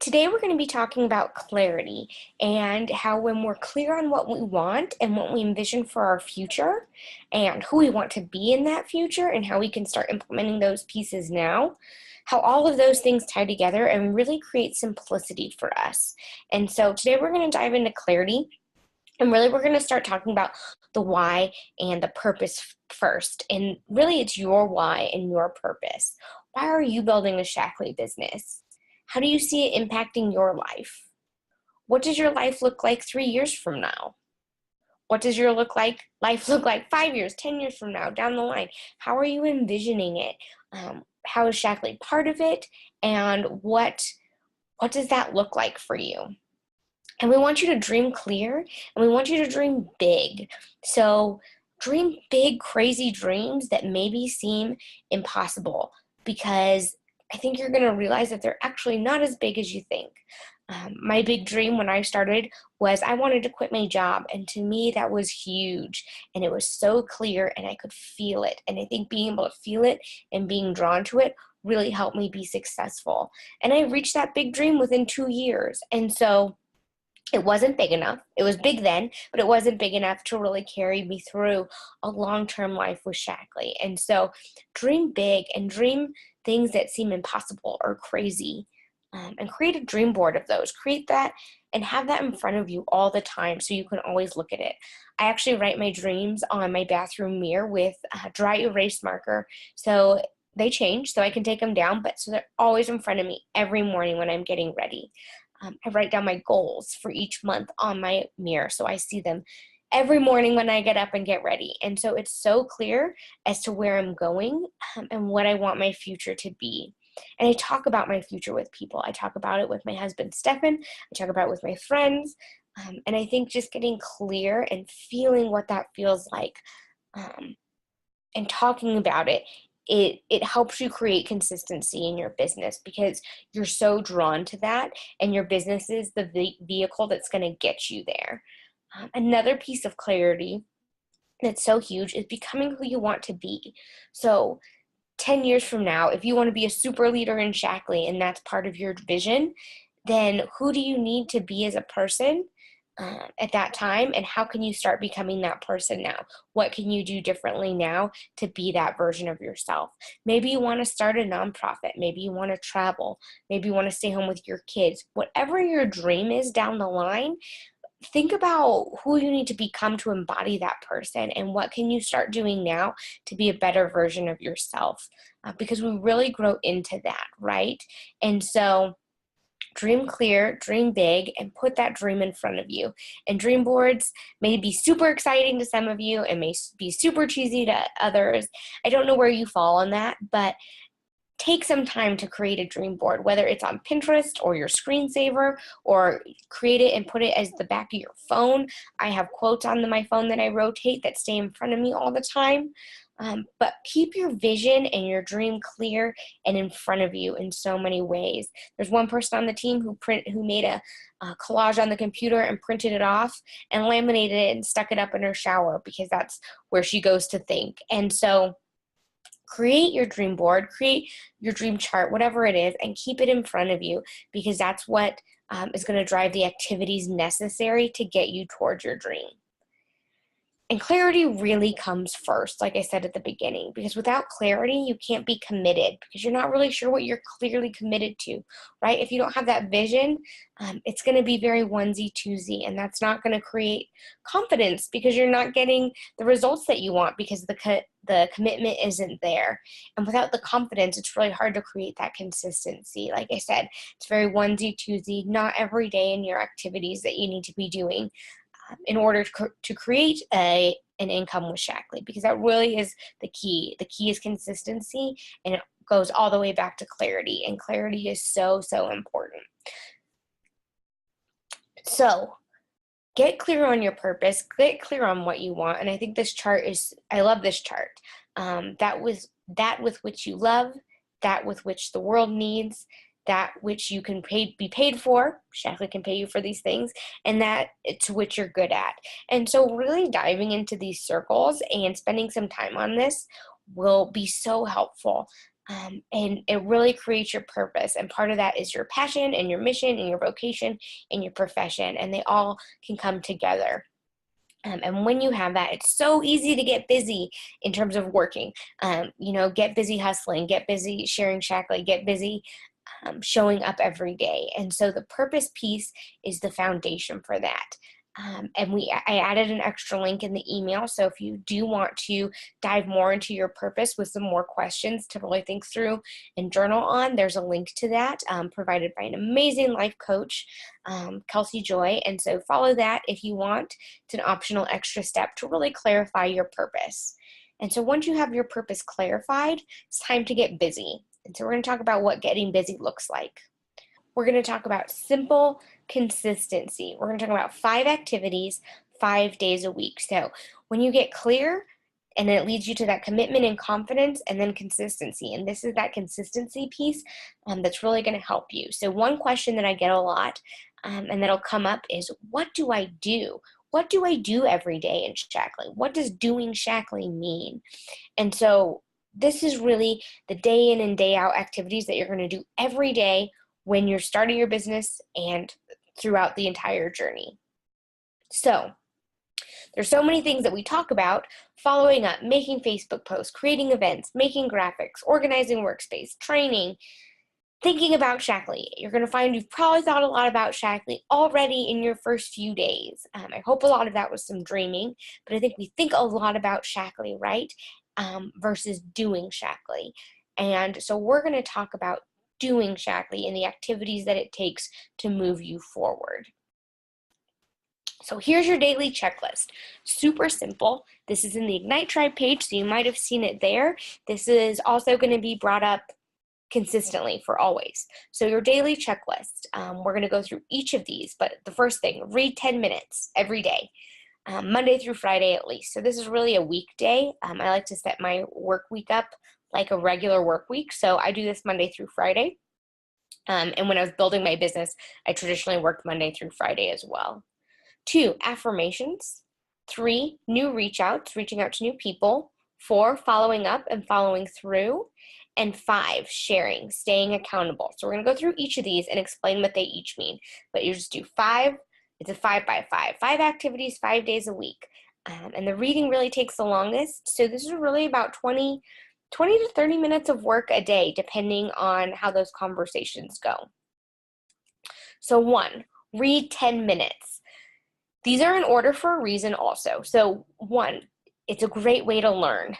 Today, we're going to be talking about clarity and how, when we're clear on what we want and what we envision for our future and who we want to be in that future and how we can start implementing those pieces now, how all of those things tie together and really create simplicity for us. And so, today, we're going to dive into clarity. And really, we're going to start talking about the why and the purpose first. And really, it's your why and your purpose. Why are you building a Shaklee business? How do you see it impacting your life? What does your life look like 3 years from now? What does your life look like 5 years, 10 years from now, down the line? How are you envisioning it? How is Shaklee part of it? And what does that look like for you? And we want you to dream clear, and we want you to dream big. So dream big, crazy dreams that maybe seem impossible, because I think you're going to realize that they're actually not as big as you think. My big dream when I started was I wanted to quit my job. And to me, that was huge. And it was so clear, and I could feel it. And I think being able to feel it and being drawn to it really helped me be successful. And I reached that big dream within 2 years. And so it wasn't big enough. It was big then, but it wasn't big enough to really carry me through a long-term life with Shaklee. And so dream big and dream things that seem impossible or crazy, and create a dream board of those. Create that and have that in front of you all the time so you can always look at it. I actually write my dreams on my bathroom mirror with a dry erase marker. So they change so I can take them down, but so they're always in front of me every morning when I'm getting ready. I write down my goals for each month on my mirror so I see them every morning when I get up and get ready. And so it's so clear as to where I'm going, and what I want my future to be. And I talk about my future with people. I talk about it with my husband, Stefan. I talk about it with my friends. And I think just getting clear and feeling what that feels like, and talking about it helps you create consistency in your business, because you're so drawn to that, and your business is the vehicle that's going to get you there. Another piece of clarity that's so huge is becoming who you want to be. So 10 years from now, if you want to be a super leader in Shaklee and that's part of your vision, then who do you need to be as a person at that time, and how can you start becoming that person now? What can you do differently now to be that version of yourself? Maybe you want to start a nonprofit. Maybe you want to travel. Maybe you want to stay home with your kids. Whatever your dream is down the line, think about who you need to become to embody that person, and what can you start doing now to be a better version of yourself, because we really grow into that, right? And so dream clear, dream big, and put that dream in front of you. And dream boards may be super exciting to some of you and may be super cheesy to others. I don't know where you fall on that, but take some time to create a dream board, whether it's on Pinterest or your screensaver, or create it and put it as the back of your phone. I have quotes on my phone that I rotate that stay in front of me all the time. But keep your vision and your dream clear and in front of you in so many ways. There's one person on the team who made a collage on the computer and printed it off and laminated it and stuck it up in her shower, because that's where she goes to think. And so create your dream board, create your dream chart, whatever it is, and keep it in front of you, because that's what is going to drive the activities necessary to get you towards your dream. And clarity really comes first, like I said at the beginning, because without clarity, you can't be committed, because you're not really sure what you're clearly committed to, right? If you don't have that vision, it's going to be very onesie-twosie, and that's not going to create confidence, because you're not getting the results that you want, because the commitment isn't there. And without the confidence, it's really hard to create that consistency. Like I said, it's very onesie-twosie, not every day in your activities that you need to be doing in order to create an income with Shaklee, because that really is the key. The key is consistency, and it goes all the way back to clarity, and clarity is so, so important. So get clear on your purpose, get clear on what you want, and I think this chart I love this chart. That with which you love, that with which the world needs, that which you can be paid for, Shaklee can pay you for these things, and that to which you're good at. And so really diving into these circles and spending some time on this will be so helpful. And it really creates your purpose. And part of that is your passion and your mission and your vocation and your profession. And they all can come together. And when you have that, it's so easy to get busy in terms of working. Get busy hustling, get busy sharing Shaklee, get busy showing up every day. And so the purpose piece is the foundation for that. I added an extra link in the email. So if you do want to dive more into your purpose with some more questions to really think through and journal on, there's a link to that provided by an amazing life coach, Kelsey Joy. And so follow that if you want. It's an optional extra step to really clarify your purpose. And so once you have your purpose clarified, it's time to get busy. And so we're going to talk about what getting busy looks like. We're going to talk about simple consistency. We're going to talk about 5 activities, 5 days a week. So when you get clear, and then it leads you to that commitment and confidence, and then consistency. And this is that consistency piece that's really going to help you. So one question that I get a lot and that'll come up is, what do I do? What do I do every day in Shaklee? What does doing Shaklee mean? And so this is really the day in and day out activities that you're going to do every day when you're starting your business and throughout the entire journey. So there's so many things that we talk about: following up, making Facebook posts, creating events, making graphics, organizing workspace, training, thinking about Shaklee. You're going to find you've probably thought a lot about Shaklee already in your first few days. I hope a lot of that was some dreaming, but I think we think a lot about Shaklee, right? Versus doing Shaklee. And so we're going to talk about doing Shaklee and the activities that it takes to move you forward. So here's your daily checklist. Super simple. This is in the Ignite Tribe page, so you might have seen it there. This is also going to be brought up consistently for always. So your daily checklist, we're going to go through each of these, but the first thing, read 10 minutes every day, Monday through Friday at least. So this is really a weekday. I like to set my work week up like a regular work week. So I do this Monday through Friday. And when I was building my business, I traditionally worked Monday through Friday as well. 2, affirmations. 3, new reach outs, reaching out to new people. 4, following up and following through. And 5, sharing, staying accountable. So we're going to go through each of these and explain what they each mean. But you just do 5. It's a 5 by 5. 5 activities, 5 days a week. And the reading really takes the longest. So this is really about 20 to 30 minutes of work a day, depending on how those conversations go. So 1, read 10 minutes. These are in order for a reason also. So 1, it's a great way to learn.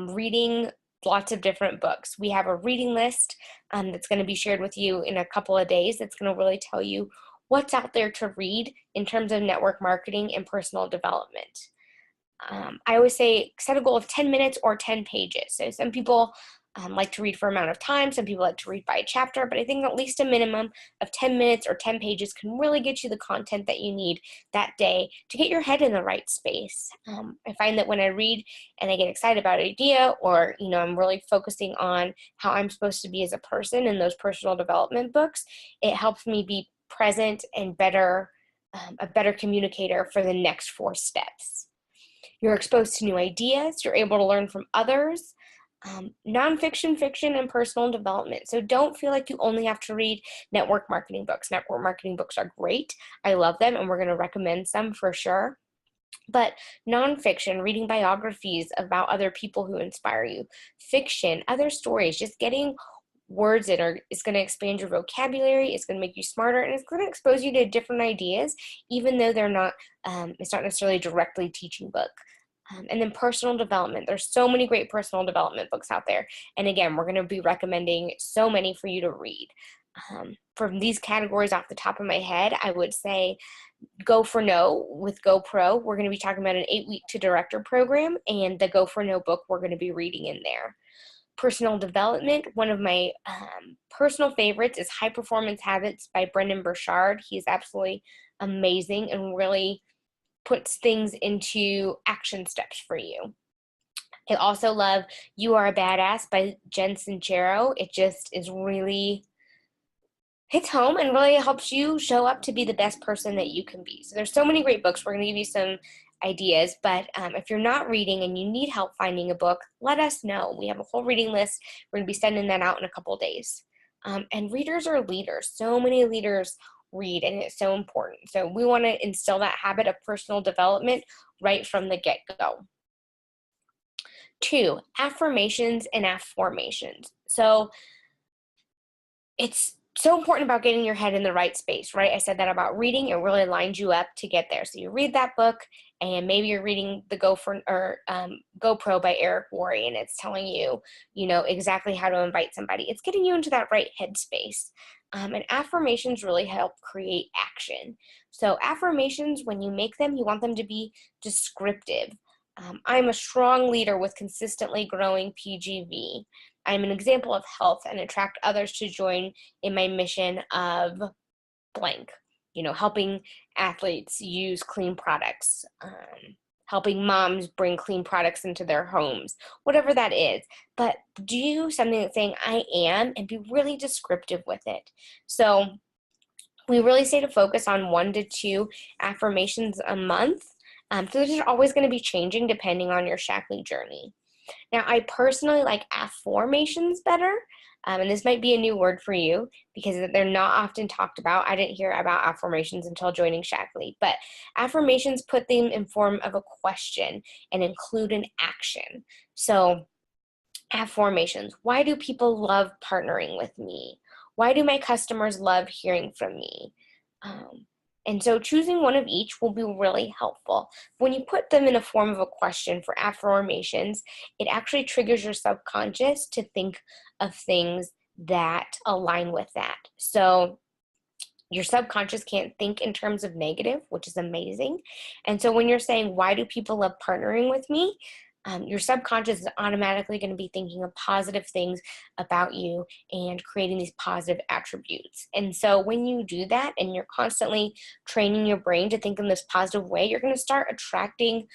Reading lots of different books. We have a reading list that's going to be shared with you in a couple of days. That's going to really tell you what's out there to read in terms of network marketing and personal development. I always say set a goal of 10 minutes or 10 pages. So some people like to read for an amount of time. Some people like to read by a chapter, but I think at least a minimum of 10 minutes or 10 pages can really get you the content that you need that day to get your head in the right space. I find that when I read and I get excited about an idea, or I'm really focusing on how I'm supposed to be as a person in those personal development books, it helps me be present and a better communicator for the next 4 steps. You're exposed to new ideas. You're able to learn from others. Nonfiction, fiction, and personal development. So don't feel like you only have to read network marketing books. Network marketing books are great. I love them, and we're going to recommend some for sure. But nonfiction, reading biographies about other people who inspire you. Fiction, other stories, just getting words that is going to expand your vocabulary. It's going to make you smarter, and it's going to expose you to different ideas, even though they're not, it's not necessarily a directly teaching book. And then personal development. There's so many great personal development books out there. And again, we're going to be recommending so many for you to read. From these categories off the top of my head, I would say Go for No with GoPro. We're going to be talking about an 8-week to director program, and the Go for No book we're going to be reading in there. Personal development, one of my personal favorites is High Performance Habits by Brendon Burchard. He's absolutely amazing and really puts things into action steps for you. I also love You Are a Badass by Jen Sincero. It just is really hits home and really helps you show up to be the best person that you can be. So there's so many great books. We're going to give you some ideas. But if you're not reading and you need help finding a book, let us know. We have a whole reading list. We're going to be sending that out in a couple days. And readers are leaders. So many leaders read, and it's so important. So we want to instill that habit of personal development right from the get-go. 2, affirmations and afformations. So it's so important about getting your head in the right space, right? I said that about reading. It really lines you up to get there. So you read that book, and maybe you're reading the GoPro by Eric Worre, and it's telling you, exactly how to invite somebody. It's getting you into that right headspace. And affirmations really help create action. So affirmations, when you make them, you want them to be descriptive. I'm a strong leader with consistently growing PGV. I'm an example of health and attract others to join in my mission of blank. Helping athletes use clean products, helping moms bring clean products into their homes, whatever that is. But do something that's saying I am, and be really descriptive with it. So we really say to focus on 1 to 2 affirmations a month. So this is always going to be changing depending on your Shaklee journey. Now, I personally like affirmations better, and this might be a new word for you because they're not often talked about. I didn't hear about affirmations until joining Shaklee, but affirmations put them in form of a question and include an action. So affirmations: why do people love partnering with me? Why do my customers love hearing from me? And so choosing one of each will be really helpful. When you put them in a form of a question for affirmations, it actually triggers your subconscious to think of things that align with that. So your subconscious can't think in terms of negative, which is amazing. And so when you're saying, why do people love partnering with me? Your subconscious is automatically going to be thinking of positive things about you and creating these positive attributes. And so when you do that and you're constantly training your brain to think in this positive way, you're going to start attracting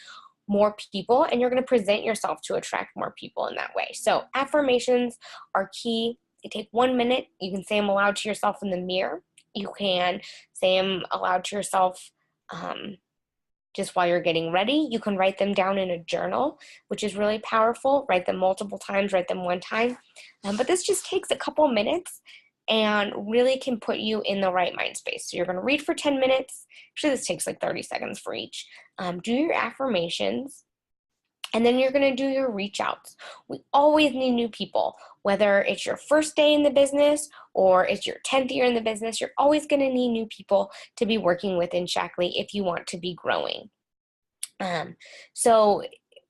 more people, and you're going to present yourself to attract more people in that way. So affirmations are key. They take 1 minute. You can say them aloud to yourself in the mirror. You can say them aloud to yourself just while you're getting ready. You can write them down in a journal, which is really powerful. Write them multiple times, write them one time. But this just takes a couple minutes and really can put you in the right mind space. So you're going to read for 10 minutes. Actually, this takes like 30 seconds for each. Do your affirmations, and then you're going to do your reach outs. We always need new people, whether it's your first day in the business or it's your 10th year in the business. You're always going to need new people to be working with in Shaklee if you want to be growing. So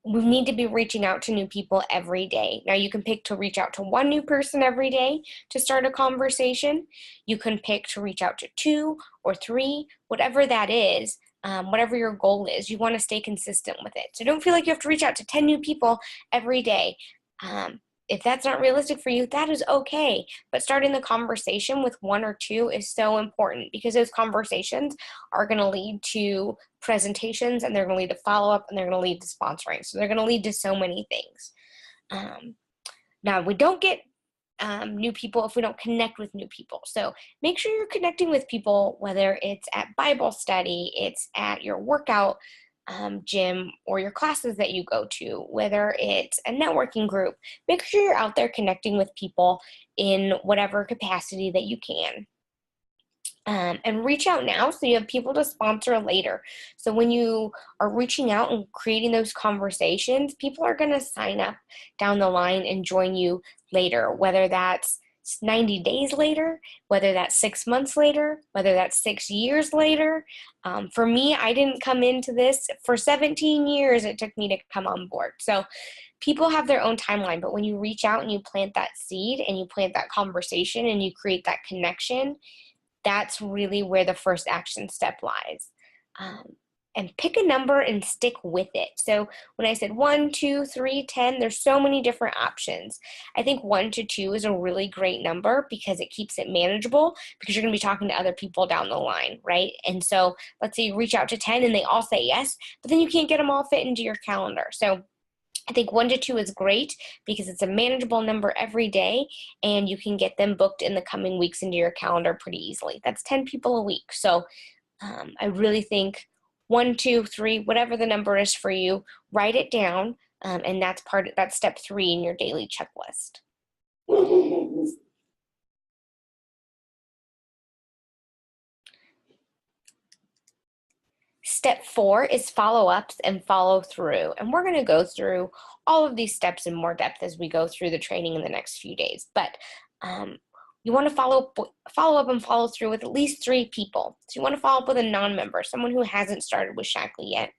we need to be reaching out to new people every day. Now you can pick to reach out to 1 new person every day to start a conversation. You can pick to reach out to 2 or 3, whatever that is. Whatever your goal is, you want to stay consistent with it. So don't feel like you have to reach out to 10 new people every day. If that's not realistic for you, that is okay. But starting the conversation with 1 or 2 is so important, because those conversations are going to lead to presentations, and they're going to lead to follow-up, and they're going to lead to sponsoring. So they're going to lead to so many things. Now, we don't get new people if we don't connect with new people. So make sure you're connecting with people, whether it's at Bible study, it's at your workout gym, or your classes that you go to, whether it's a networking group. Make sure you're out there connecting with people in whatever capacity that you can. And reach out now so you have people to sponsor later. So when you are reaching out and creating those conversations, people are going to sign up down the line and join you later, whether that's 90 days later, whether that's 6 months later, whether that's 6 years later. For me, I didn't come into this for 17 years. It took me to come on board. So people have their own timeline, but when you reach out and you plant that seed and you plant that conversation and you create that connection, that's really where the first action step lies. And pick a number and stick with it. So when I said 1, 2, 3, 10, there's so many different options. I think 1 to 2 is a really great number because it keeps it manageable, because you're going to be talking to other people down the line, right? And so let's say you reach out to 10 and they all say yes, but then you can't get them all fit into your calendar. So I think 1 to 2 is great because it's a manageable number every day, and you can get them booked in the coming weeks into your calendar pretty easily. That's 10 people a week. So I really think 1, 2, 3, whatever the number is for you, write it down, and that's step 3 in your daily checklist. Step 4 is follow-ups and follow through. And we're going to go through all of these steps in more depth as we go through the training in the next few days. But you want to follow up and follow through with at least 3 people. So you want to follow up with a non-member, someone who hasn't started with Shaklee yet.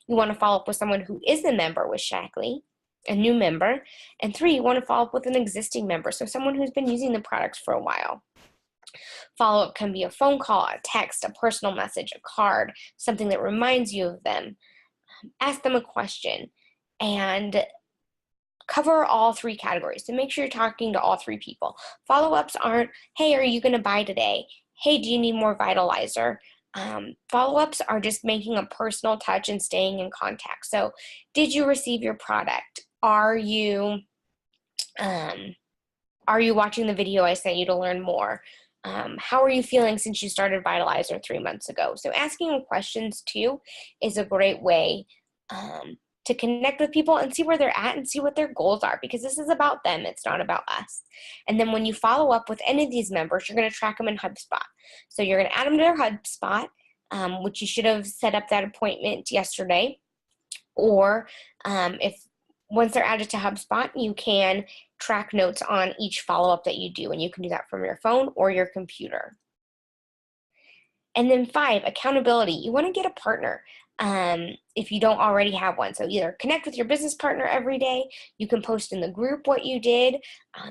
You want to follow up with someone who is a member with Shaklee, a new member. And 3, you want to follow up with an existing member, so someone who's been using the products for a while. Follow-up can be a phone call, a text, a personal message, a card, something that reminds you of them. Ask them a question and cover all 3 categories. So make sure you're talking to all 3 people. Follow-ups aren't, hey, are you going to buy today? Hey, do you need more Vitalizer? Follow-ups are just making a personal touch and staying in contact. So did you receive your product? Are you watching the video I sent you to learn more? How are you feeling since you started Vitalizer 3 months ago? So asking questions too is a great way to connect with people and see where they're at and see what their goals are, because this is about them, it's not about us. And then when you follow up with any of these members, you're going to track them in HubSpot. So you're going to add them to their HubSpot, which you should have set up that appointment yesterday. Or once they're added to HubSpot, you can track notes on each follow-up that you do, and you can do that from your phone or your computer. And then 5, accountability. You want to get a partner if you don't already have one. So either connect with your business partner every day. You can post in the group what you did.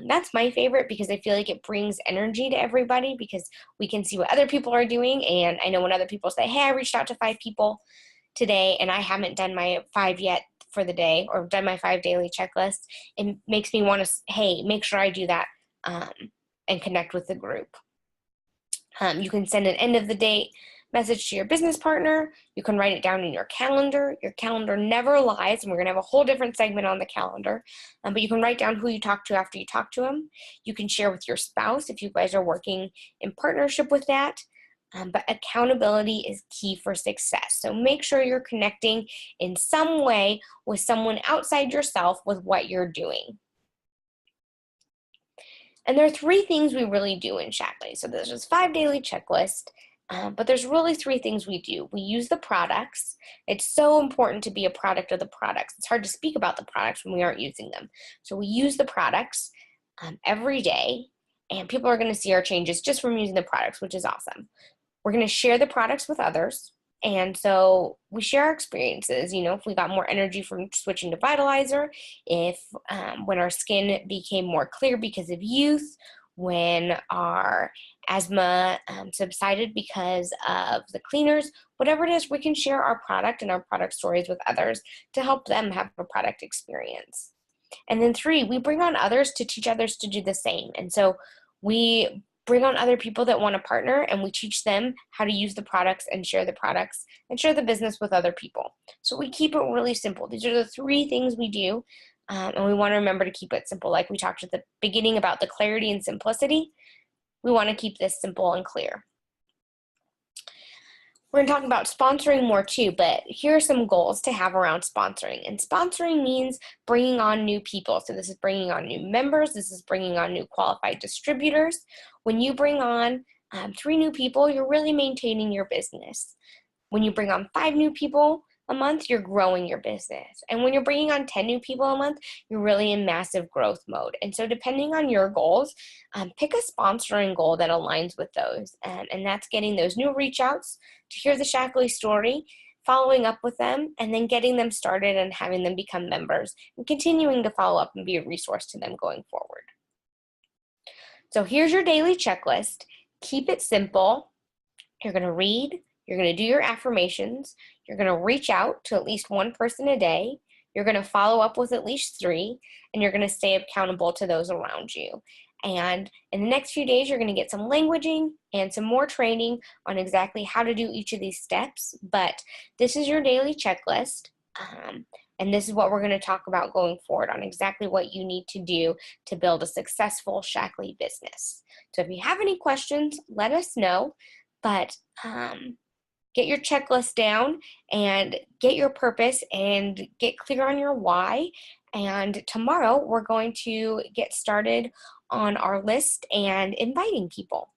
That's my favorite because I feel like it brings energy to everybody because we can see what other people are doing. And I know when other people say, hey, I reached out to 5 people today and I haven't done my 5 yet for the day or done my 5 daily checklist, it makes me want to, hey, make sure I do that and connect with the group. You can send an end of the day message to your business partner. You can write it down in your calendar. Your calendar never lies, and we're going to have a whole different segment on the calendar. But you can write down who you talk to after you talk to them. You can share with your spouse if you guys are working in partnership with that. But accountability is key for success. So make sure you're connecting in some way with someone outside yourself with what you're doing. And there are 3 things we really do in Shaklee. So there's this 5 daily checklist, but there's really 3 things we do. We use the products. It's so important to be a product of the products. It's hard to speak about the products when we aren't using them. So we use the products every day, and people are going to see our changes just from using the products, which is awesome. We're going to share the products with others. And so we share our experiences, if we got more energy from switching to Vitalizer, when our skin became more clear because of youth, when our asthma subsided because of the cleaners, whatever it is, we can share our product and our product stories with others to help them have a product experience. And then 3, we bring on others to teach others to do the same. And so we bring on other people that want to partner, and we teach them how to use the products and share the business with other people. So we keep it really simple. These are the 3 things we do, and we want to remember to keep it simple. Like we talked at the beginning about the clarity and simplicity, we want to keep this simple and clear. We're going to talk about sponsoring more too, but here are some goals to have around sponsoring. And sponsoring means bringing on new people. So this is bringing on new members. This is bringing on new qualified distributors. When you bring on 3 new people, you're really maintaining your business. When you bring on 5 new people a month, you're growing your business. And when you're bringing on 10 new people a month, you're really in massive growth mode. And so depending on your goals, pick a sponsoring goal that aligns with those. And that's getting those new reach outs to hear the Shaklee story, following up with them, and then getting them started and having them become members and continuing to follow up and be a resource to them going forward. So here's your daily checklist. Keep it simple. You're going to read. You're going to do your affirmations. You're going to reach out to at least 1 person a day. You're going to follow up with at least 3, and you're going to stay accountable to those around you. And in the next few days, you're going to get some languaging and some more training on exactly how to do each of these steps. But this is your daily checklist. And this is what we're going to talk about going forward on exactly what you need to do to build a successful Shaklee business. So if you have any questions, let us know. But get your checklist down and get your purpose and get clear on your why. And tomorrow we're going to get started on our list and inviting people.